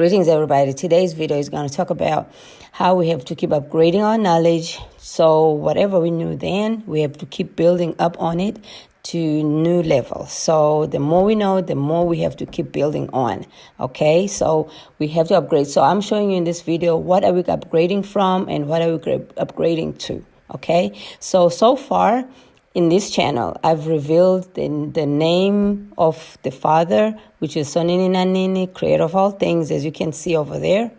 Greetings, everybody. Today's video is going to talk about how we have to keep upgrading our knowledge. So whatever we knew then, we have to keep building up on it to new levels. So the more we know, the more we have to keep building on. Okay, so we have to upgrade. So I'm showing you in this video what are we upgrading from and what are we upgrading to. Okay, so far in this channel, I've revealed the name of the Father, which is NiNi, creator of all things, as you can see over there,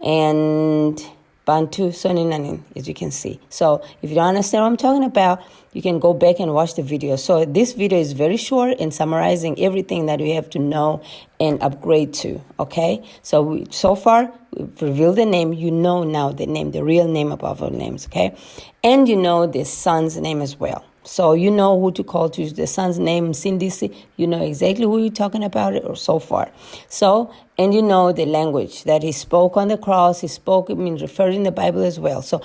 and Bantu, NiNi, as you can see. So if you don't understand what I'm talking about, you can go back and watch the video. So this video is very short and summarizing everything that we have to know and upgrade to, okay? So far, we've revealed the name. You know now the name, the real name above all names, okay? And you know the son's name as well. So you know who to call to the son's name, Msindisi. You know exactly who you're talking about or so far. So, and you know the language that he spoke on the cross. He spoke, referred in the Bible as well. So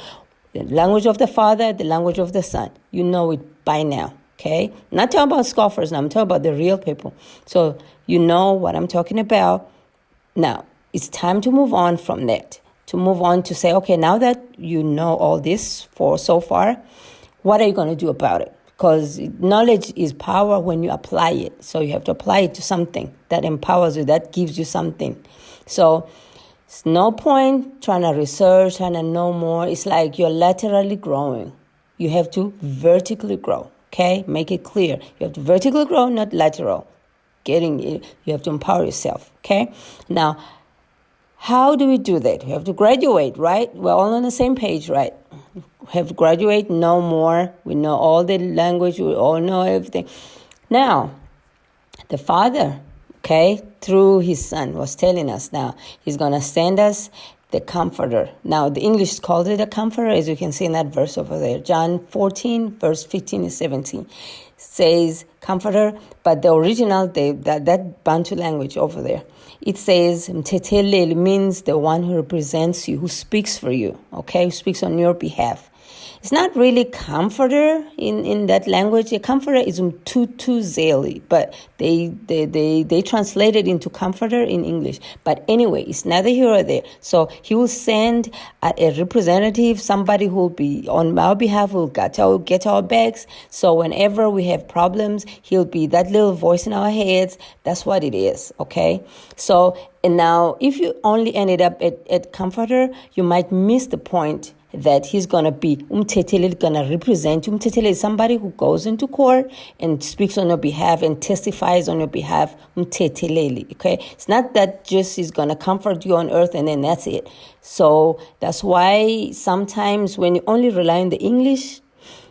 the language of the Father, the language of the Son. You know it by now, okay? Not talking about scoffers now. I'm talking about the real people. So you know what I'm talking about. Now, it's time to move on from that. To move on to say, okay, now that you know all this for so far, what are you going to do about it? Because knowledge is power when you apply it. So you have to apply it to something that empowers you, that gives you something. So it's no point trying to research, trying to know more. It's like you're laterally growing. You have to vertically grow, okay? Make it clear. You have to vertically grow, not lateral. You have to empower yourself, okay? Now, how do we do that? We have to graduate, right? We're all on the same page, right? We have to graduate, know more. We know all the language. We all know everything. Now, the Father, okay, through his Son was telling us now, he's going to send us the Comforter. Now, the English calls it a Comforter, as you can see in that verse over there. John 14, verse 15 and 17 says Comforter, but the original, that Bantu language over there, it says Mtetele means the one who represents you, who speaks for you, okay, who speaks on your behalf. It's not really comforter in that language. A comforter is zeli, but they translate it into comforter in English. But anyway, it's neither here or there. So he will send a representative, somebody who will be on our behalf, will get our backs. So whenever we have problems, he'll be that little voice in our heads. That's what it is, okay? So, and now if you only ended up at comforter, you might miss the point that he's going to be umtetele, going to represent you. Umtetele is somebody who goes into court and speaks on your behalf and testifies on your behalf. Umtetele, okay? It's not that just he's going to comfort you on earth and then that's it. So that's why sometimes when you only rely on the English,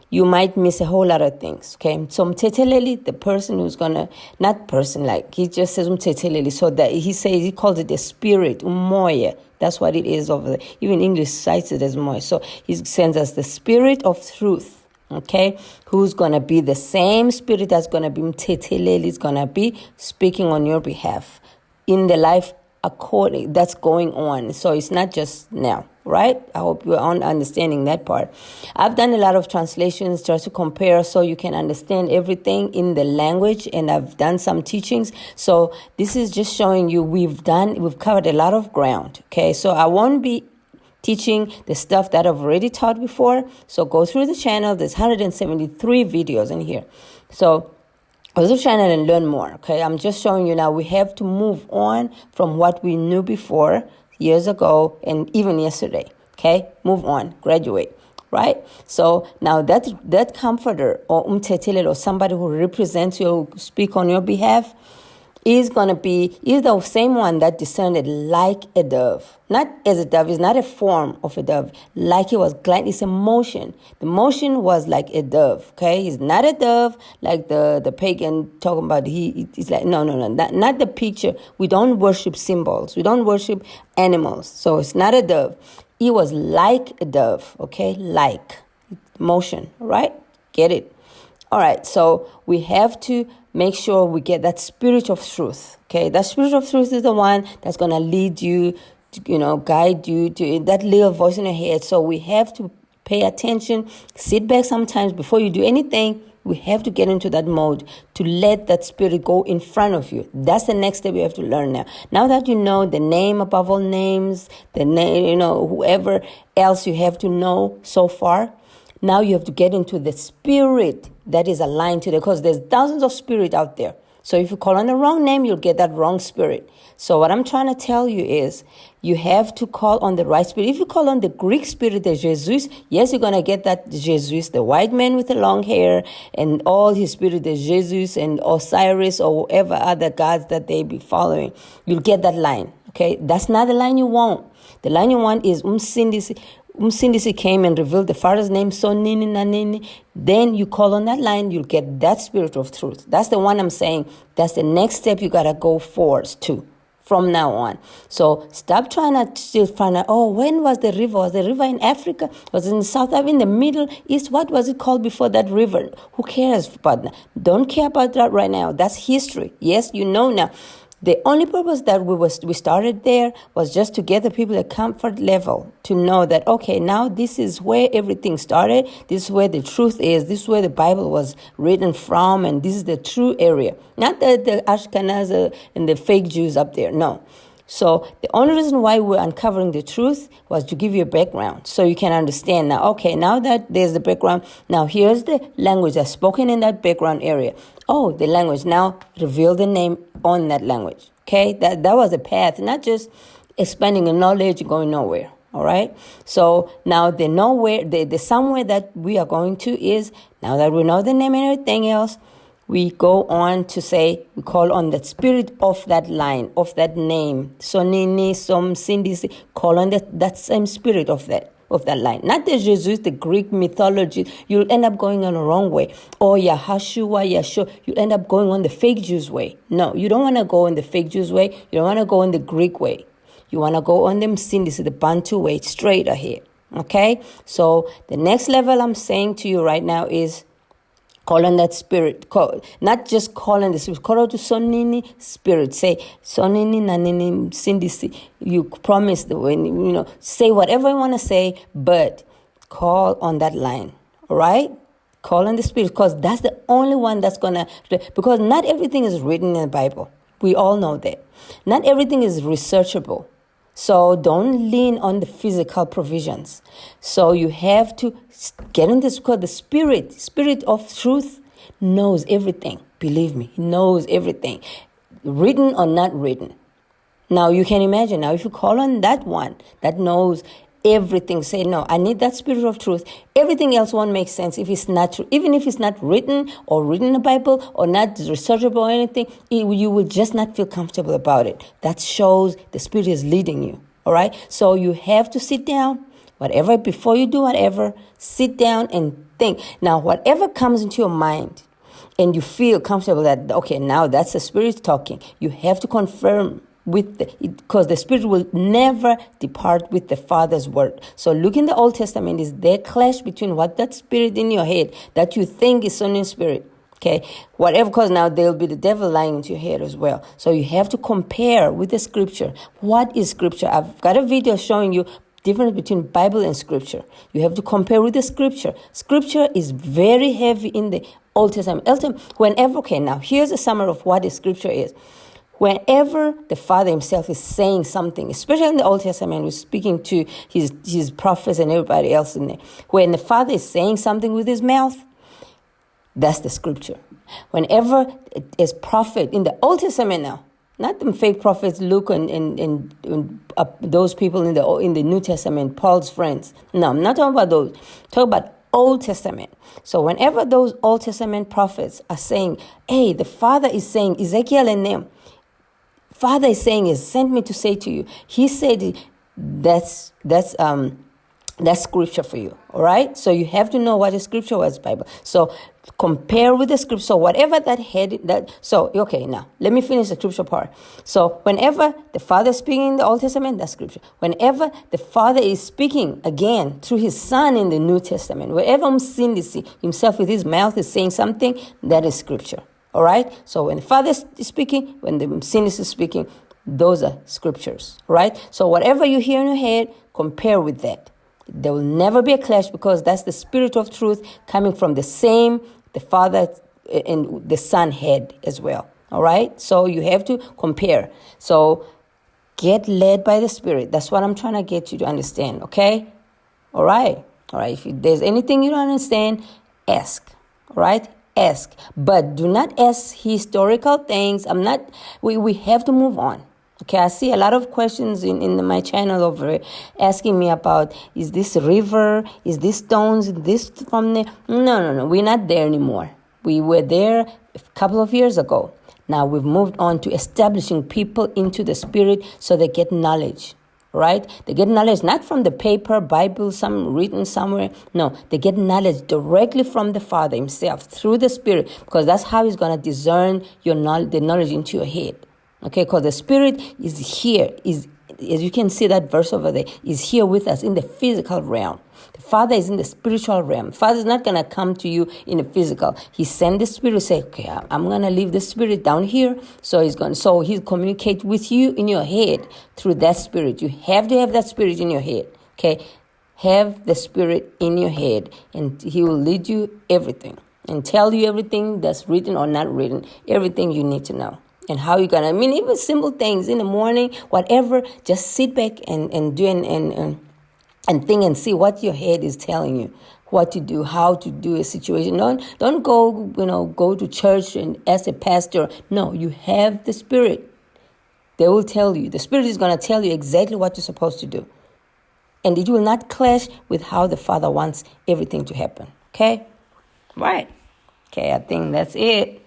you might miss a whole lot of things, okay? So umteteleli, the person who's gonna, not person, like he just says umteteleli, so that he calls it the spirit, umoya. That's what it is over there. Even English cites it as moya. So he sends us the spirit of truth, okay? Who's gonna be the same spirit that's gonna be umteteleli, is gonna be speaking on your behalf in the life according that's going on. So it's not just now, right? I hope you're understanding that part. I've done a lot of translations just to compare so you can understand everything in the language, and I've done some teachings. So this is just showing you we've covered a lot of ground, okay? So I won't be teaching the stuff that I've already taught before. So go through the channel. There's 173 videos in here. So go to the channel and learn more, okay? I'm just showing you now we have to move on from what we knew before, years ago, and even yesterday, okay? Move on, graduate, right? So now that comforter or umtetele or somebody who represents you, who speak on your behalf, is the same one that descended like a dove. Not as a dove, it's not a form of a dove. Like it was glad, it's a motion. The motion was like a dove, okay? He's not a dove like the pagan talking about. He's like, no, not the picture. We don't worship symbols. We don't worship animals. So it's not a dove. It was like a dove, okay? Like motion, right? Get it? All right, so we have to make sure we get that spirit of truth, okay? That spirit of truth is the one that's going to lead you, guide you to that little voice in your head. So we have to pay attention, sit back sometimes before you do anything, We have to get into that mode to let that spirit go in front of you. That's the next step you have to learn now. Now that you know the name above all names, the name, whoever else you have to know so far, now you have to get into the spirit that is aligned to because there's thousands of spirits out there. So if you call on the wrong name, you'll get that wrong spirit. So what I'm trying to tell you is you have to call on the right spirit. If you call on the Greek spirit, the Jesus, yes, you're going to get that Jesus, the white man with the long hair and all his spirit, the Jesus and Osiris or whatever other gods that they be following. You'll get that line, okay? That's not the line you want. The line you want is Msindisi. Msindisi came and revealed the Father's name, so NiNi. Then you call on that line, you'll get that spirit of truth. That's the one I'm saying. That's the next step you got to go forward to from now on. So stop trying to still find out, when was the river? Was the river in Africa? Was it in South Africa, in the Middle East? What was it called before that river? Who cares about that? Don't care about that right now. That's history. Yes, you know now. The only purpose that we started there was just to get the people a comfort level to know that, okay, now this is where everything started. This is where the truth is. This is where the Bible was written from, and this is the true area. Not the Ashkenaz and the fake Jews up there. No. So the only reason why we're uncovering the truth was to give you a background so you can understand now, okay, now that there's the background, now here's the language that's spoken in that background area. Oh, the language, now reveal the name on that language, okay? That was a path, not just expanding the knowledge going nowhere, all right? So now the somewhere that we are going to is, now that we know the name and everything else, we go on to say, we call on the spirit of that line, of that name. So NiNi, Msindisi, call on that same spirit of that line. Not the Jesus, the Greek mythology. You'll end up going on the wrong way. Or Yahshua, Yeshua, you end up going on the fake Jews way. No, you don't want to go on the fake Jews way. You don't want to go on the Greek way. You want to go on the Msindisi, the Bantu way, straight ahead. Okay? So the next level I'm saying to you right now is, call on that spirit. Not just call on the spirit. Call out to NiNi spirit. Say, NiNi, NiNi, Msindisi. You promise say whatever you want to say, but call on that line. All right? Call on the spirit because that's the only one that's going to, because not everything is written in the Bible. We all know that. Not everything is researchable. So don't lean on the physical provisions. So you have to get in this because the spirit of truth knows everything. Believe me, he knows everything. Written or not written. Now you can imagine, now if you call on that one that knows everything, say, no, I need that spirit of truth. Everything else won't make sense if it's not true. Even if it's not written or written in the Bible or not researchable or anything, you will just not feel comfortable about it. That shows the spirit is leading you. All right? So you have to sit down, before you do whatever, sit down and think. Now, whatever comes into your mind and you feel comfortable that, okay, now that's the spirit talking, you have to confirm because the spirit will never depart with the Father's word. So look in the Old Testament, is there clash between what that spirit in your head that you think is Sonny spirit, okay, whatever, because now there'll be the devil lying into your head as well. So you have to compare with the scripture. What is scripture? I've got a video showing you difference between Bible and scripture. You have to compare with the scripture. Scripture is very heavy in the Old Testament. Now here's a summary of what the scripture is. Whenever the Father himself is saying something, especially in the Old Testament, we're speaking to his prophets and everybody else in there. When the Father is saying something with his mouth, that's the scripture. Whenever it is prophet in the Old Testament now, not the fake prophets, Luke and those people in the New Testament, Paul's friends. No, I'm not talking about those. I'm talking about Old Testament. So whenever those Old Testament prophets are saying, hey, the Father is saying, Ezekiel and them, Father is saying, is sent me to say to you. He said that's scripture for you. All right. So you have to know what the scripture was, Bible. So compare with the scripture. So whatever now let me finish the scripture part. So whenever the Father is speaking in the Old Testament, that's scripture. Whenever the Father is speaking again through his Son in the New Testament, wherever Msindisi himself with his mouth is saying something, that is scripture. All right? So when the Father is speaking, when the Msindisi is speaking, those are scriptures. Right? So whatever you hear in your head, compare with that. There will never be a clash because that's the spirit of truth coming from the same the Father and the Son had as well. All right? So you have to compare. So get led by the Spirit. That's what I'm trying to get you to understand, okay? All right? All right, if there's anything you don't understand, ask. All right? Ask. But do not ask historical things. We have to move on. Okay, I see a lot of questions in my channel over asking me about, is this a river? Is this stones? Is this from there? No. We're not there anymore. We were there a couple of years ago. Now we've moved on to establishing people into the Spirit so they get knowledge, right? They get knowledge not from the paper, Bible, some written somewhere. No, they get knowledge directly from the Father himself through the Spirit, because that's how he's going to discern the knowledge into your head. Okay, because the Spirit is here, as you can see that verse over there, is here with us in the physical realm. The Father is in the spiritual realm. Father is not going to come to you in the physical. He sent the Spirit, say, okay, I'm going to leave the Spirit down here. So he'll communicate with you in your head through that Spirit. You have to have that Spirit in your head. Okay, have the Spirit in your head, and he will lead you everything and tell you everything that's written or not written, everything you need to know. And how you're going to, even simple things in the morning, whatever, just sit back and do and think and see what your head is telling you, what to do, how to do a situation. Don't go to church and ask a pastor. No, you have the Spirit. They will tell you. The Spirit is going to tell you exactly what you're supposed to do. And it will not clash with how the Father wants everything to happen. Okay? Right. Okay, I think that's it.